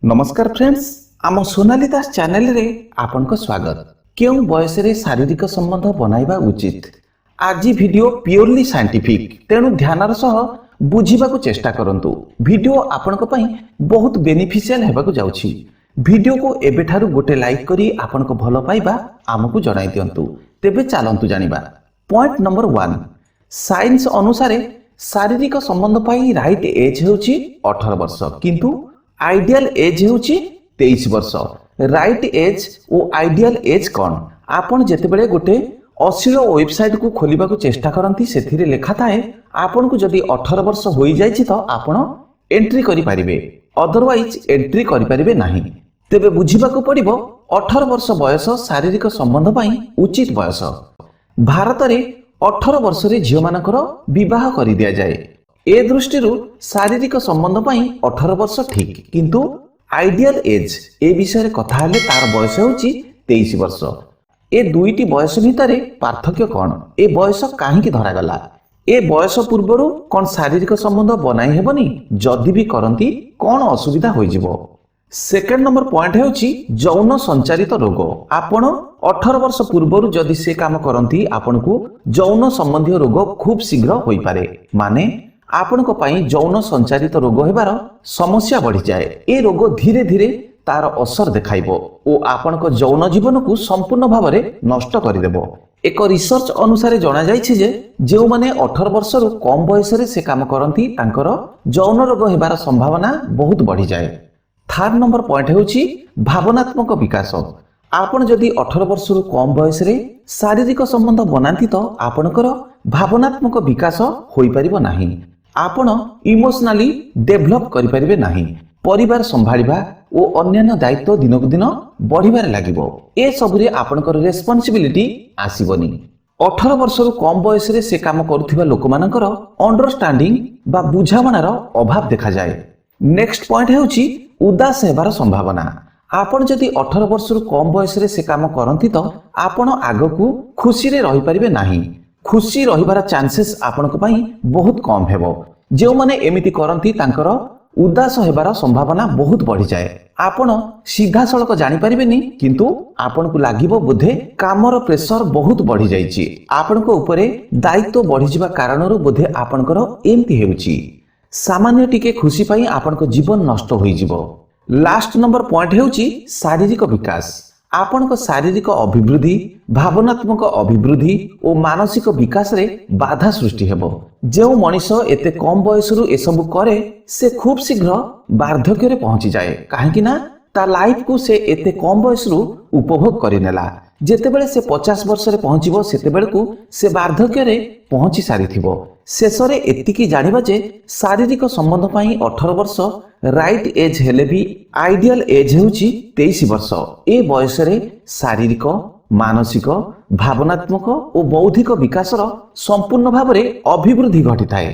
नमस्कार फ्रेंड्स, आम सोनाली दास चैनल रे आपन को स्वागत। केउं बयसरे शारीरिक संबंध बनाइबा उचित। आज वीडियो प्योरली साइंटिफिक, तेणु ध्यानर सह बुझिबाकू चेष्टा करंतु। वीडियो आपन को पई बहुत बेनिफिशियल हेबाकू जाउछि। वीडियो को एबेठारु गोटे लाइक करी आपन को भलो पाइबा हमकु जणाइ दियंतु। तेबे चालंतु जानिबा। पॉइंट नंबर 1, साइंस अनुसार शारीरिक संबंध पाई राइट एज हेउछि 18 वर्ष, किंतु आइडियल एज हेउछि 23 वर्ष। राइट एज और आइडियल एज कौन? आपण जेतेबेले गोटे अश्लील वेबसाइट को खोलिबा को चेष्टा करंती, सेथिरे लेखा थाए आपण को जदी 18 वर्ष होई जायछि तो आपण एंट्री करि परिबे, अदरवाइज एंट्री करि परिबे नाही। तेबे बुझिबा को पड़िबो 18 वर्ष बयस शारीरिक संबंध पाई उचित बयस। भारत रे 18 वर्ष रे झियो मानकर विवाह करि दिया जाए। ए दृष्टि शारीरिक संबंध पाई 18 वर्ष ठीक, किंतु आइडियल एज ए विषय कथा हेले तार बयस होची 23 वर्ष। ए दुईटी बयस भितर पार्थक्य कौन? ए बयस काहींकी धरागला? ए बयस पूर्वरु कौन शारीरिक संबंध बनाई हेबनी? जदि भी करंती कौन असुविधा होई जिवो? सेकेंड नंबर पॉइंट हेउची यौन संचारित रोग। आपण 18 वर्ष पूर्वरु जदि से काम करंती आपनकू यौन संबंधी रोग खूब शीघ्र होई पारे। माने आपण को पाई यौन संचारित रोग हेबार समस्या बढ़ी जाए। ए रोग धीरे धीरे तार असर देखाइबो ओ आपण को यौन जीवन को संपूर्ण भाव में नष्ट करिदेबो। एक रिसर्च अनुसार जणा जायछि जे जेउ माने 18 वर्ष रु कम बयस रे से काम करंती तांकर यौन रोग हेबार संभावना बहुत बढ़ी जाए। थर्ड नंबर पॉइंट हेउछि भावनात्मक विकास। आपण जदि 18 वर्ष रु कम बयस रे शारीरिक संबंध बनांती तो आपणकर भावनात्मक विकास होई परिबो नाही। आपण इमोशनली डेभलप करि परिबे नाही। परिवार संभाळिबा ओ अन्यान्य दायित्व दिनक दिन बढ़िबार लागिबो। ए सबरे आपणकर रेस्पोंसिबिलिटी आसीबोनी। 18 वर्ष रु कम बयस रे से काम करूथिबा लोकमानकर अंडरस्टैंडिंग बा बुझामणार अभाव देखा जाए। नेक्स्ट पॉइंट हेउची उदास हेबार संभावना। आपण जदि 18 वर्ष रु कम बयस रे से काम करंती तो आपण आगकू खुशी रे रहि परिबे नाही। खुशी रहिबार चांसेस आपनक पई बहुत कम हेबो। जेउ माने एमिति करंती तांकर उदास हेबार संभावना बहुत बढ़ी जाए। आपण सीधा सड़क जानि परिबेनी, किंतु आपनकू लागिबो बोधे कामर प्रेशर बहुत बढ़ी जाइछि। आपनक ऊपरे दायित्व बढ़ी जिबा कारणरु बोधे आपनकर एमिति हेउछि। सामान्य टिके खुशी पाई आपनक जीवन नष्ट होई जिवो। लास्ट नंबर पॉइंट हेउछि शारीरिक विकास। आपनक शारीरिक अभिवृद्धि, भावनात्मक अभिवृद्धि और मानसिक विकास रे बाधा सृष्टि हेबो। जेउ मनीष एते कम बयस रु एसबु करे से खूब शीघ्र वार्धक्य रे पहुंची जाए। काहेकि ना ता लाइफ को से एते कम बयस रु उपभोग करि नेला। जेतेबेले से 50 वर्ष रे पहुंचीबो सेतेबेले को से वार्धक्य रे पहुंची सारिथिबो। शेषरे एतिकी जानिबा जे शारीरिक संबंध पाई 18 वर्ष राइट एज हेले भी आइडियल एज हेउची 23 वर्ष। ए बयस रे शारीरिक, मानसिक, भावनात्मक और बौद्धिक विकासर संपूर्ण भाव में अभिवृद्धि घटी थाए।